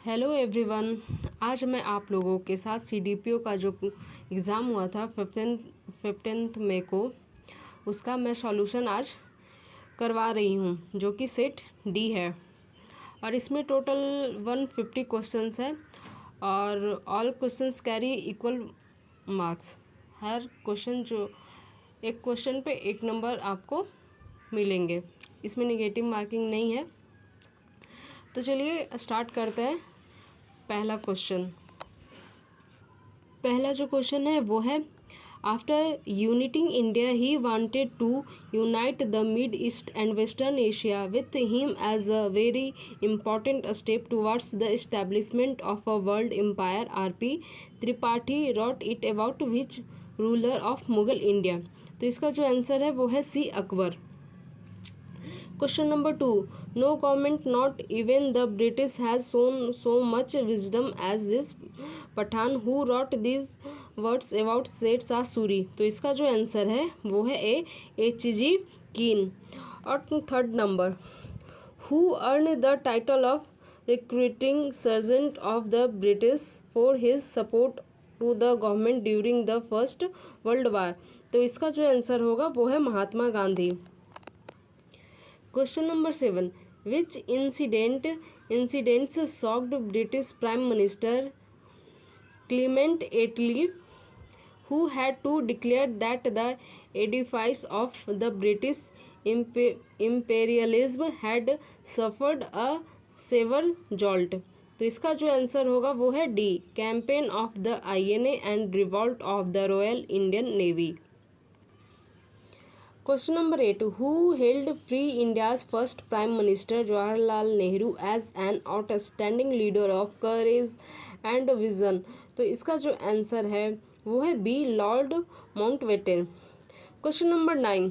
Hello everyone. आज मैं आप लोगों के साथ सीडीपीओ का जो एग्ज़ाम हुआ था 15 मई को, उसका मैं सॉल्यूशन आज करवा रही हूँ, जो कि सेट डी है। और इसमें टोटल 150 क्वेश्चंस है और all questions carry equal marks. हर क्वेश्चन एक क्वेश्चन पे 1 नंबर आपको मिलेंगे। इसमें नेगेटिव मार्किंग नहीं है। तो चलिए स्टार्ट करते हैं। पहला जो क्वेश्चन है वो है, after uniting India he wanted to unite the mid east and western Asia with him as a very important step towards the establishment of a world empire. R P. Tripathi wrote it about which ruler of Mughal India. तो इसका जो answer है वो है सी Akbar. Question number 2. No government, not even the British, has shown so much wisdom as this Pathan who wrote these words about Sher Shah Suri. तो इसका जो answer है वो है ए H.G. कीन। और third number, who earned the title of recruiting sergeant of the British for his support to the government during the First World War. तो इसका जो आंसर होगा वो है Mahatma Gandhi. Question number 7. Which incidents shocked British Prime Minister Clement Attlee, who had to declare that the edifice of the British imperialism had suffered a severe jolt? तो इसका जो answer होगा वो है D, campaign of the INA and revolt of the royal Indian navy. Question number 8. Who hailed Free India's first Prime Minister Jawaharlal Nehru as an outstanding leader of courage and vision? तो इसका जो answer है वो है B, lord Mountbatten. Question number 9.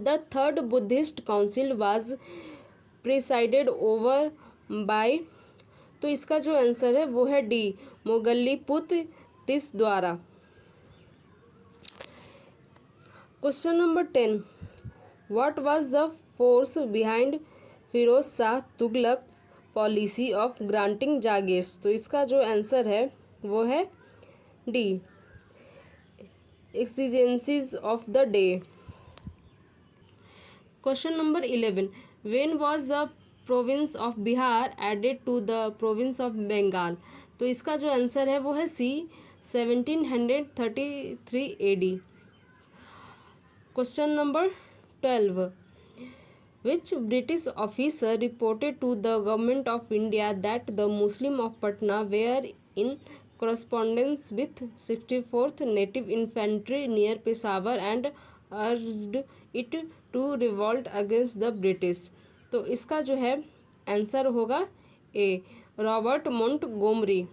The third Buddhist council was presided over by, तो इसका जो answer है वो है डी, मोगल्लीपुत्र तीस द्वारा। Question number 10. What was the force behind Firoz Shah तुगलक's policy of granting jagirs? तो इसका जो आंसर है वो है D, exigencies of the day. Question number 11. When was the province of Bihar added to the province of Bengal? तो इसका जो आंसर है वो है सी, 1733 AD. Question number 12. Which British officer reported to the government of India that the Muslims of Patna were in correspondence with 64th Native Infantry near Peshawar and urged it to revolt against the British? तो इसका जो है answer होगा ए, Robert Montgomery.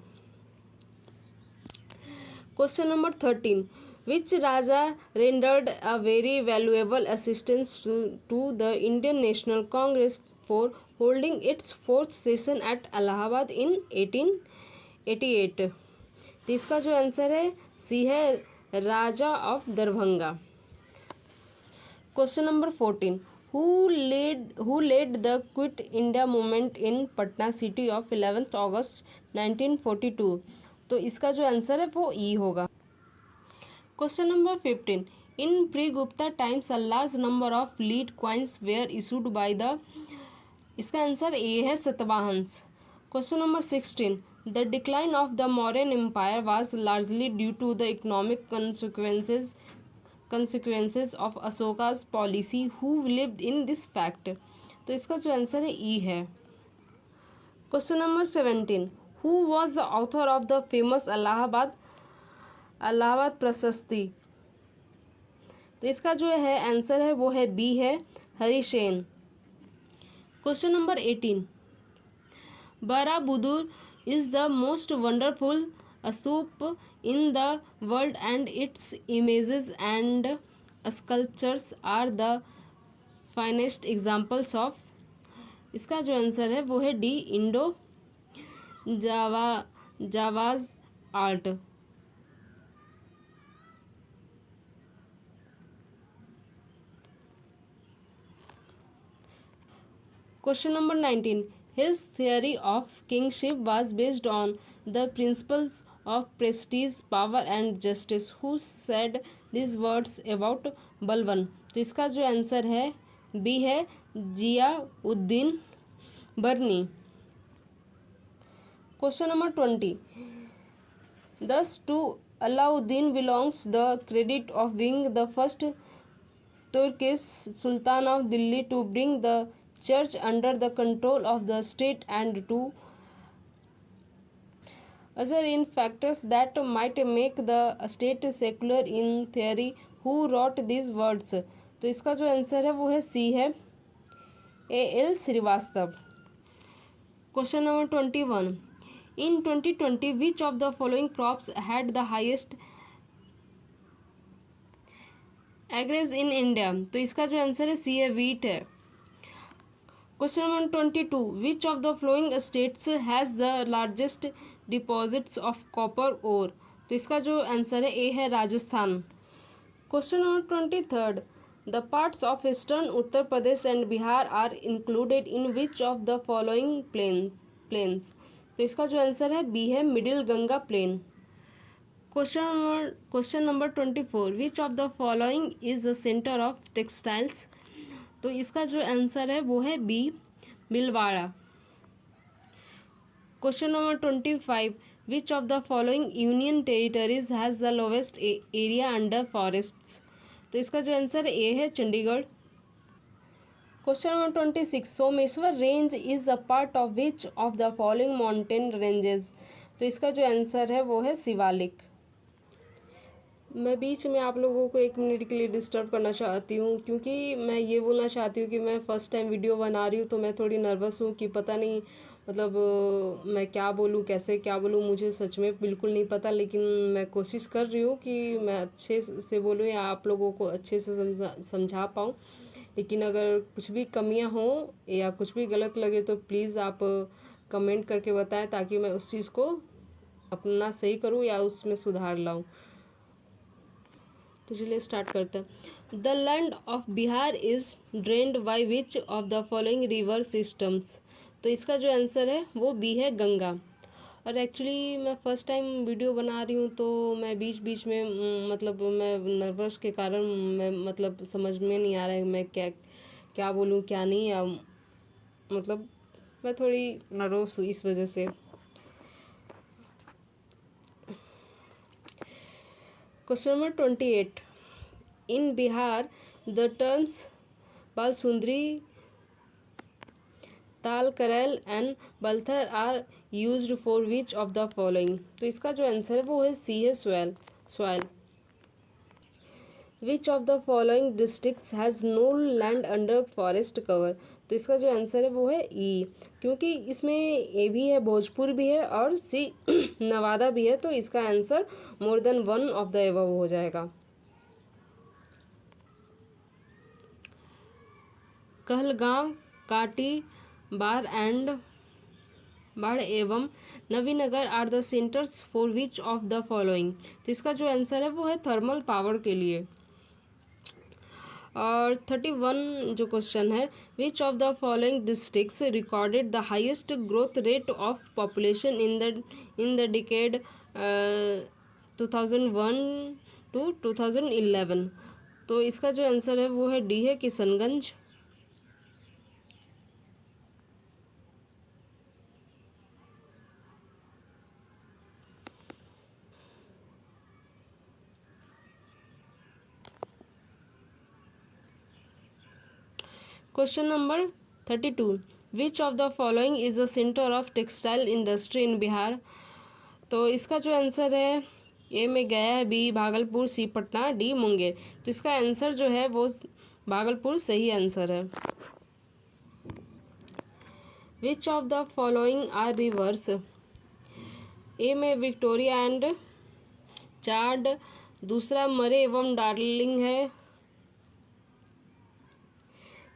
Question number 13. Which Raja rendered a very valuable assistance to the Indian National Congress for holding its fourth session at Allahabad in 1888? तो इसका जो answer है C है, राजा of Darbhanga. Question number 14. Who led the Quit India movement in Patna city of 11th August 1942? तो इसका जो answer है वो ई होगा। Question number 15. In pre-Gupta times, a large number of lead coins were issued by the, इसका answer A है, सतवाहंस। Question number 16. The decline of the Mauryan Empire was largely due to the economic consequences of Ashoka's policy. Who believed in this fact? तो इसका जो answer है ई है। Question number 17. Who was the author of the famous Allahabad प्रशस्ति? तो इसका जो है आंसर है वो है बी है, Harisena. Question number 18. Borobudur is the most wonderful stupa in the world and its images and sculptures are the finest examples of. इसका जो आंसर है वो है डी, इंडो जावाज art. Question number 19. His theory of kingship was based on the principles of prestige, power and justice. Who said these words about Balban? तो इसका जो answer है बी है जियाउद्दीन बर्नी. Question number 20. Thus to Alauddin belongs the credit of being the first Turkish Sultan of Delhi to bring the church under the control of the state and to usher in factors that might make the state secular in theory. Who wrote these words? तो इसका जो answer है वो है C है A.L. Srivastava. Question number 21. In 2020, which of the following crops had the highest acreage in India? तो इसका जो आंसर है सी है wheat है. Question number 22. Which of the following states has the largest deposits of copper ore? तो इसका जो answer है ए है Rajasthan. Question number 23. The parts of eastern Uttar Pradesh and Bihar are included in which of the following plains? तो इसका जो answer है B है middle Ganga plain. Question number 24. Which of the following is the center of textiles? तो इसका जो answer है वो है B Bhilwara. Question number 25. Which of the following union territories has the lowest area under forests? तो इसका जो आंसर ए है Chandigarh. Question number 26. Someshwar range is a part of which of the following mountain ranges? तो इसका जो आंसर है वो है शिवालिक. मैं बीच में आप लोगों को 1 मिनट के लिए डिस्टर्ब करना चाहती हूँ क्योंकि मैं ये बोलना चाहती हूँ कि मैं फ़र्स्ट टाइम वीडियो बना रही हूँ तो मैं थोड़ी नर्वस हूँ कि पता नहीं मतलब मैं क्या बोलूँ, कैसे क्या बोलूँ, मुझे सच में बिल्कुल नहीं पता. लेकिन मैं कोशिश कर रही हूँ कि मैं अच्छे से बोलूँ या आप लोगों को अच्छे से समझा पाऊँ. लेकिन अगर कुछ भी कमियाँ हों या कुछ भी गलत लगे तो प्लीज़ आप कमेंट करके बताएं ताकि मैं उस चीज़ को अपना सही करूँ या उसमें सुधार लाऊँ. तो चलिए स्टार्ट करते हैं. The land of Bihar is drained by which of the following river systems? तो इसका जो आंसर है वो बी है गंगा. और एक्चुअली मैं फ़र्स्ट टाइम वीडियो बना रही हूँ तो मैं बीच बीच में मतलब मैं नर्वस के कारण मैं मतलब समझ में नहीं आ रहा है मैं क्या क्या बोलूँ क्या नहीं, या मतलब मैं थोड़ी नर्वस हूँ इस वजह से. Question number 28. In Bihar, the terms Balsundri, Tal Karel and Balthar are used for which of the following? तो इसका जो आंसर है वो है सी है soil. Which of the following districts has no land under forest cover? तो इसका जो आंसर है वो है ई, क्योंकि इसमें ए भी है, भोजपुर भी है और सी नवादा भी है. तो इसका answer more than 1 of the above हो जाएगा. कहलगांव, काटी, बाढ़ एवं Nabinagar are the centres for which of the following? तो इसका जो आंसर है वो है थर्मल पावर के लिए. और 31 जो क्वेश्चन है, which of the following districts recorded the highest growth rate of population in the decade 2001 to 2011? तो इसका जो आंसर है वो है डी है Kishanganj. Question number 32. Which of the following is the center of textile industry in Bihar? तो इसका जो आंसर है ए में गया है बी भागलपुर, सी पटना, डी मुंगेर. तो इसका आंसर जो है वो भागलपुर सही आंसर है. Which of the following are rivers? ए में विक्टोरिया एंड चार्ड, दूसरा मरे एवं डार्लिंग है,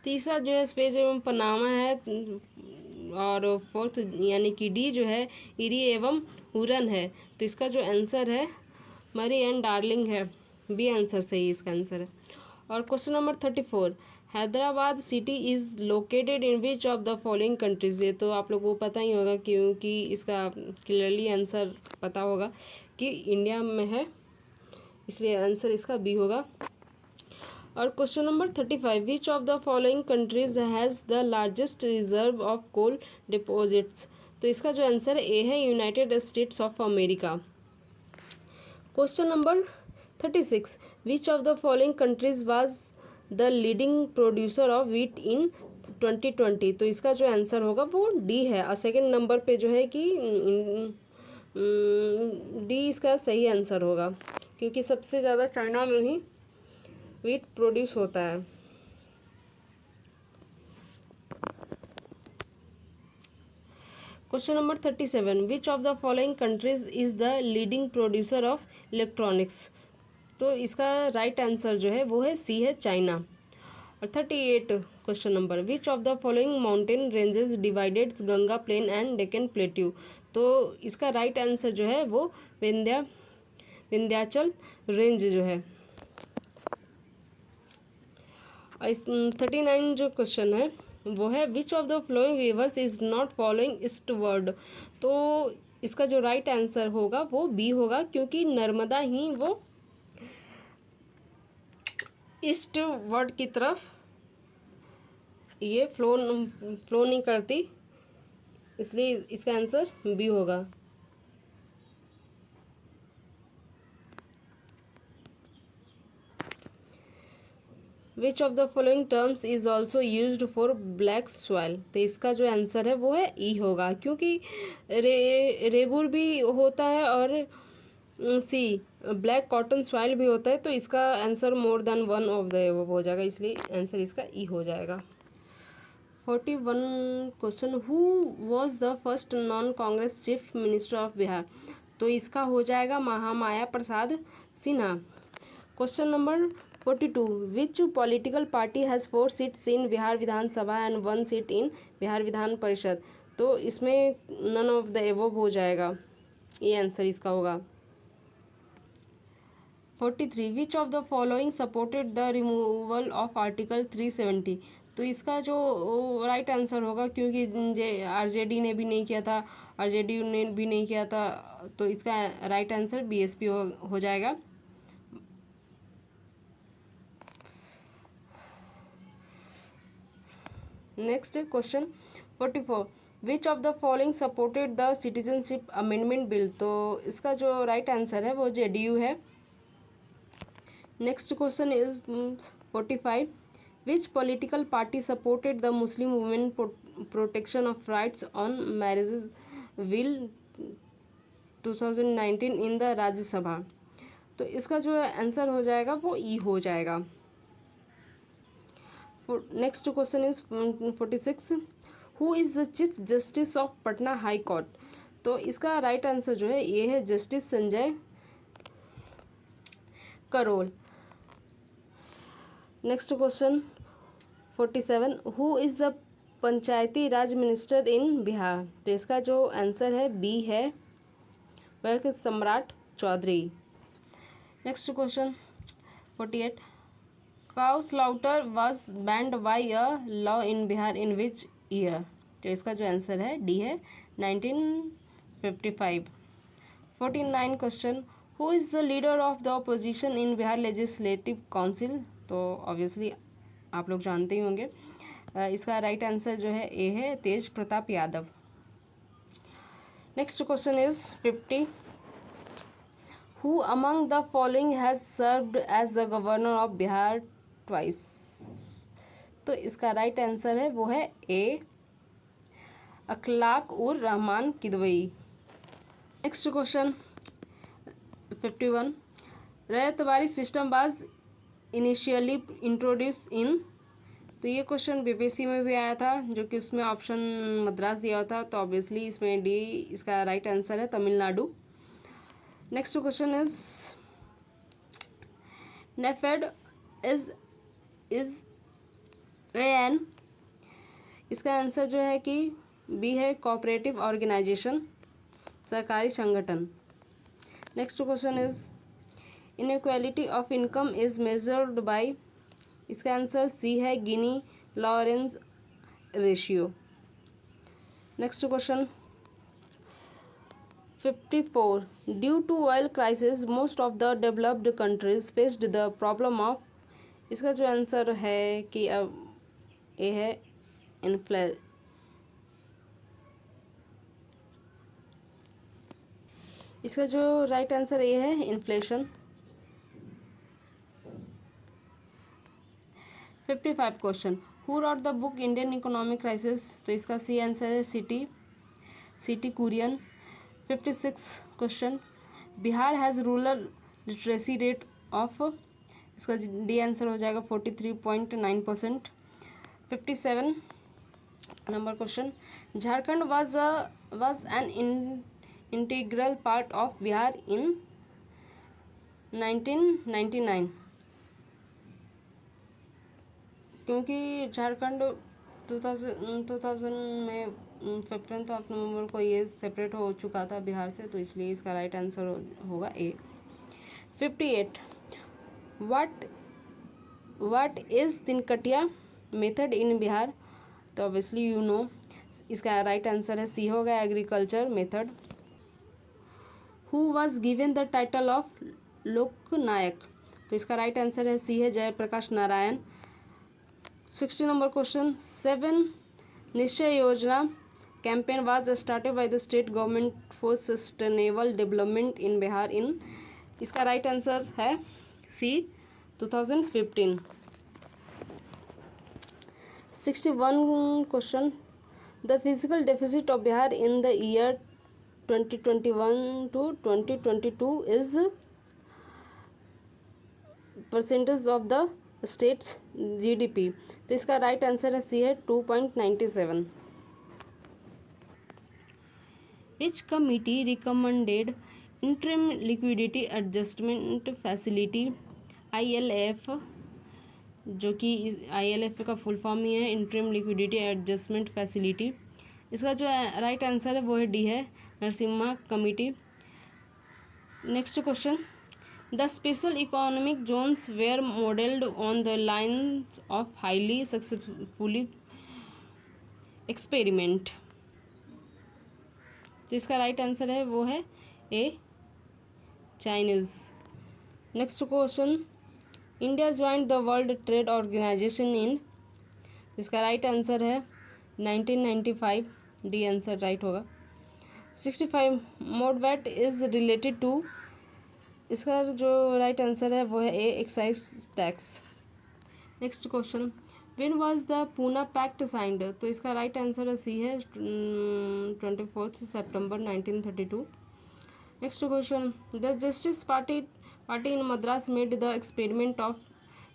तीसरा जो है स्वेज एवं पनामा है, और फोर्थ यानी कि डी जो है इरी एवं हुरन है. तो इसका जो आंसर है मरी एंड डार्लिंग है. बी आंसर सही इसका आंसर है. और question number 34. Hyderabad city is located in which of the following countries. ये तो आप लोगों को पता ही होगा क्योंकि इसका क्लियरली आंसर पता होगा कि इंडिया में है, इसलिए आंसर इसका बी होगा। और question number 35, which of the following countries has the largest reserve of coal deposits. तो इसका जो आंसर ए है United States of America. Question number 36, which of the following countries was the leading producer of wheat in 2020। तो इसका जो answer होगा वो D है। और सेकेंड नंबर पे जो है कि डी इसका सही आंसर होगा, क्योंकि सबसे ज़्यादा चाइना में ही व्हीट प्रोड्यूस होता है। Question number 37, which of the following countries is the leading producer of electronics. तो इसका राइट आंसर जो है वो है सी है, चाइना। और 38 question number, which of the following mountain ranges divideds Ganga plain and Deccan plateau. तो इसका राइट आंसर जो है वो विंध्याचल रेंज जो है। इस 39 जो क्वेश्चन है वो है, which of the following rivers is not following eastward. तो इसका जो राइट आंसर होगा वो बी होगा, क्योंकि नर्मदा ही वो ईस्टवर्ड की तरफ ये फ्लो नहीं करती, इसलिए इसका आंसर बी होगा। विच of the following terms is also used for black soil. तो इसका जो आंसर है वो है ई होगा, क्योंकि रेगुर भी होता है और सी ब्लैक कॉटन सॉइल भी होता है। तो इसका answer more then one of the above हो जाएगा, इसलिए आंसर इसका ई हो जाएगा। 41 question, who was the first non Congress chief minister of Bihar. तो इसका हो जाएगा Mahamaya Prasad Sinha. Question number 42, which political party has 4 seats in Bihar Vidhan Sabha and 1 seat इन बिहार विधान परिषद। तो इसमें नन ऑफ द एबव हो जाएगा, ये आंसर इसका होगा। 43, विच of the following supported the removal of article 370। तो इसका जो राइट आंसर होगा, क्योंकि आरजेडी ने भी नहीं किया था, आरजेडी ने भी नहीं किया था, तो इसका राइट आंसर बीएसपी हो जाएगा। Next question 44, which of the following supported the citizenship amendment bill. तो इसका जो राइट आंसर है वो जेडीयू है। Next question is 45, which political party supported the Muslim women protection of rights on marriage bill 2019 in the Rajya Sabha. तो इसका जो answer हो जाएगा वो ई हो जाएगा। Next question is 46, who is the chief justice of Patna high court. तो इसका राइट आंसर जो है ये है justice Sanjay Karol. Next question 47, who is the Panchayati Raj minister in Bihar. तो इसका जो आंसर है बी है, वह Samrat Choudhary. Next question 48, cow slaughter was banned by a law in Bihar in which year. तो इसका जो आंसर है डी है 1955। 49 question, who is the leader of the opposition in Bihar legislative council. तो ऑब्वियसली आप लोग जानते ही होंगे, इसका राइट आंसर जो है ए है, Tej Pratap Yadav. Next question is 50, who among the following has served as the governor of Bihar twice. तो इसका राइट आंसर है वो है A, Akhlaq ur Rahman Kidwai. Next question 51, Ryotwari system was initially introduced in. तो ये क्वेश्चन बीपीएससी में भी आया था, जो कि उसमें ऑप्शन मद्रास दिया था, तो ऑब्वियसली इसमें डी इसका राइट आंसर है, Tamil Nadu. Next question is NAFED is an. इसका आंसर जो है कि बी है, कोऑपरेटिव ऑर्गेनाइजेशन, सरकारी संगठन। Next question is inequality of income is measured by. इसका आंसर सी है, गिनी Lawrence ratio. Next question 54, due to oil crisis most of the developed countries faced the problem of, इसका जो answer है कि अब ये है इसका जो राइट आंसर ये है inflation. 55 question, who wrote the book Indian economic crisis, तो इसका सी आंसर है C T Kurien. 56 question, Bihar has rural literacy rate of, इसका डी आंसर हो जाएगा 43.9%। 57 number question, Jharkhand was an integral part of Bihar in 1999, क्योंकि झारखंड 2000 में 15 ऑफ नवंबर को ये सेपरेट हो चुका था बिहार से, तो इसलिए इसका राइट आंसर होगा A. 58, what is Tinkathia method in Bihar, तो ऑब्वियसली यू नो, इसका राइट आंसर है सी होगा, agriculture method. Who was given the title of Loknayak, तो इसका राइट आंसर है सी है, Jayaprakash Narayan. 60 number question, 7 Nishchay Yojana campaign was started by the state government for sustainable development in Bihar in, इसका right answer है C 2015। 61 question, the physical deficit of Bihar in the year 2021 to 2022 is percentage of the state's GDP, तो इसका right answer है C है 2.97। Which committee recommended interim liquidity adjustment facility ILF, जो कि ILF का full form ही है interim liquidity adjustment facility, इसका जो राइट आंसर है वो है डी है, Narasimha committee. Next question, the special economic zones were modelled on the lines of highly successfully experiment, तो इसका राइट आंसर है वो है A, Chinese. Next question, India joined the world trade organisation in, इसका राइट आंसर है 1995, D answer right होगा। 65 मोडवैट is related to, इसका जो राइट आंसर है वो है A, excise tax. Next question, when was the Poona pact signed, तो इसका राइट आंसर है सी है 24 सितंबर 1932। Next question, the justice party in Madras made the experiment of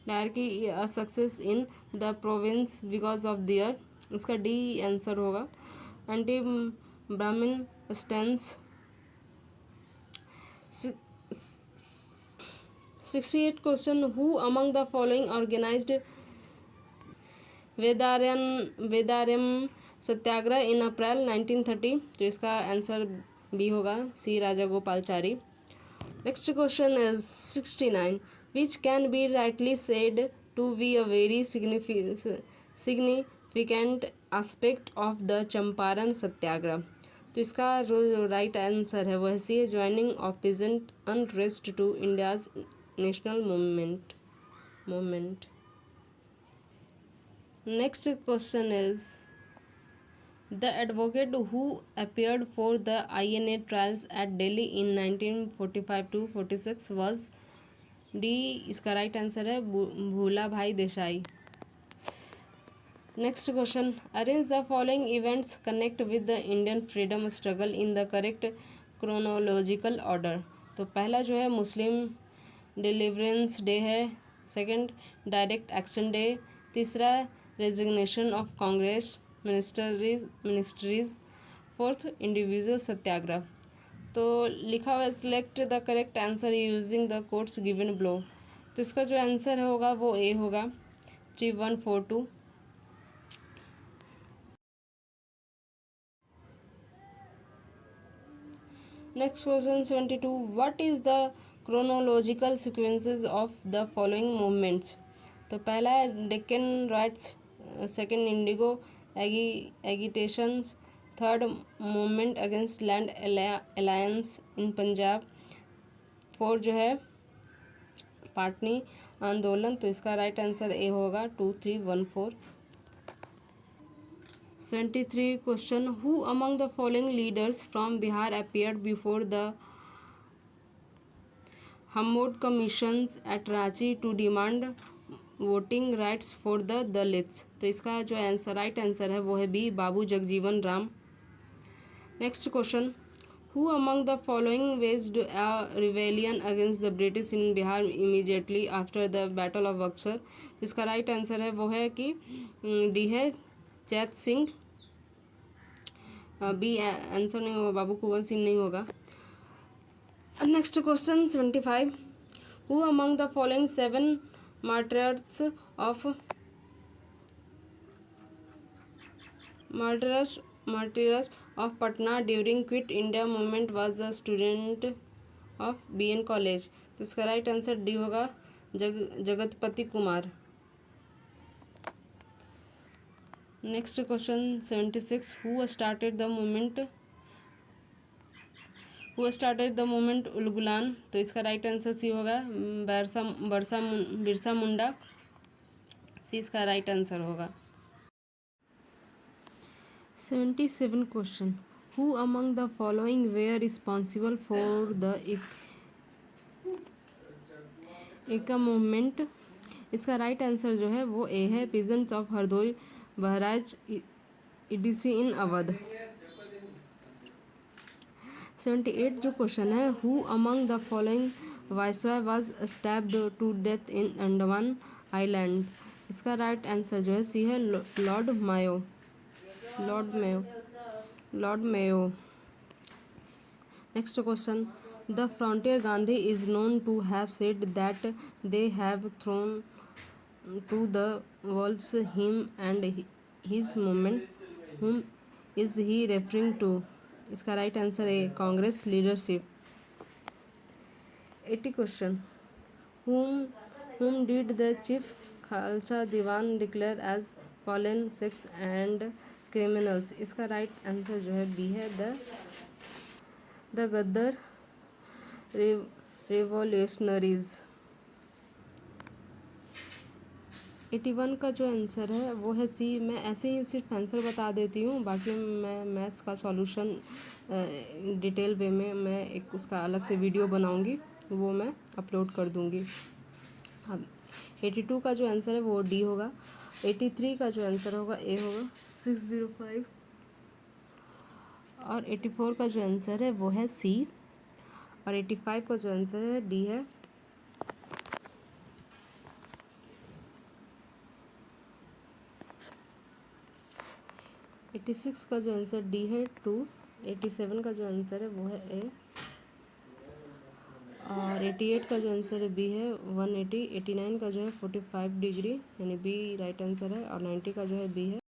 dyarchy a success in the province because of their, इसका D answer होगा, anti Brahmin stance. 68 question, who among the following organised Vedaranyam Satyagraha in April 1930, तो इसका answer B होगा, सी राजा Gopalachari. Next question is 69, which can be rightly said to be a very significant aspect of the Champaran Satyagraha, तो इसका जो right answer है वो है C, joining of peasant unrest to India's national movement. Next question is, the advocate who appeared for the INA trials at Delhi in 1945 to 46 was, D इसका right answer है Bhulabhai Desai. Next question, arrange the following events connect with the Indian freedom struggle in the correct chronological order, तो पहला जो है Muslim deliverance day है, second direct action day, तीसरा resignation of Congress ministries, fourth individual satyagraha, तो लिखा हुआ है select the correct answer using the codes given below, तो इसका जो आंसर होगा वो ए होगा, 3142। Next question 72, what is the chronological sequences of the following movements, तो पहला है Deccan rights, second Indigo agitation, third movement against land alliance इन Punjab, four जो है पाटनी आंदोलन। तो इसका राइट आंसर ए होगा 2314। 73 question, who among the following leaders from Bihar appeared before the Hammond Commissions at Ranchi to demand voting rights for the Dalits? तो इसका जो answer right answer है वो है B, Babu Jagjivan Ram. Next question, who among the following waged a rebellion against the British in Bihar immediately after the battle of Buxar? इसका right answer है वो है कि डी है चैत सिंह। बी आंसर नहीं होगा, बाबू कुंवर सिंह नहीं होगा। Next question 75, who among the following 7 martyrs of Patna during Quit India movement was a student of BN college? तो इसका राइट आंसर डी होगा Jagatpati Kumar. Next question 76, who started the movement Ulgulan? तो इसका राइट आंसर सी होगा बिरसा मुंडा। सी इसका right answer होगा। 77 question, who among the following were responsible for the Eka movement? इसका right answer जो है वो ए है, peasants of Hardoi Bahraich etc in Awadh. 78 जो क्वेश्चन है, who among the following viceroy was stabbed to death in Andaman island? इसका right answer जो है सी है lord Mayo. Next question, the frontier Gandhi is known to have said that they have thrown to the wolves him and his movement, whom is he referring to? इसका right answer है Congress leadership. 80 question, whom did the chief Khalsa Diwan declare as fallen Sikhs and criminals? इसका right answer जो है B है the गद्दार revolutionaries. 81 का जो answer है वो है सी। मैं ऐसे ही सिर्फ आंसर बता देती हूँ, बाकी मैं मैथ्स का सॉल्यूशन डिटेल वे में मैं एक उसका अलग से वीडियो बनाऊँगी, वो मैं अपलोड कर दूँगी। अब 82 का जो आंसर है वो डी होगा। 83 का जो आंसर होगा ए होगा 605। और 84 का जो आंसर है वो है सी। और 85 का जो आंसर है डी है। एटी 86 का जो आंसर डी है 2। 87 का जो आंसर है वो है ए। और 88 का जो आंसर है बी है 180। 89 का जो है 45 डिग्री यानी बी राइट आंसर है। और 90 का जो है बी है।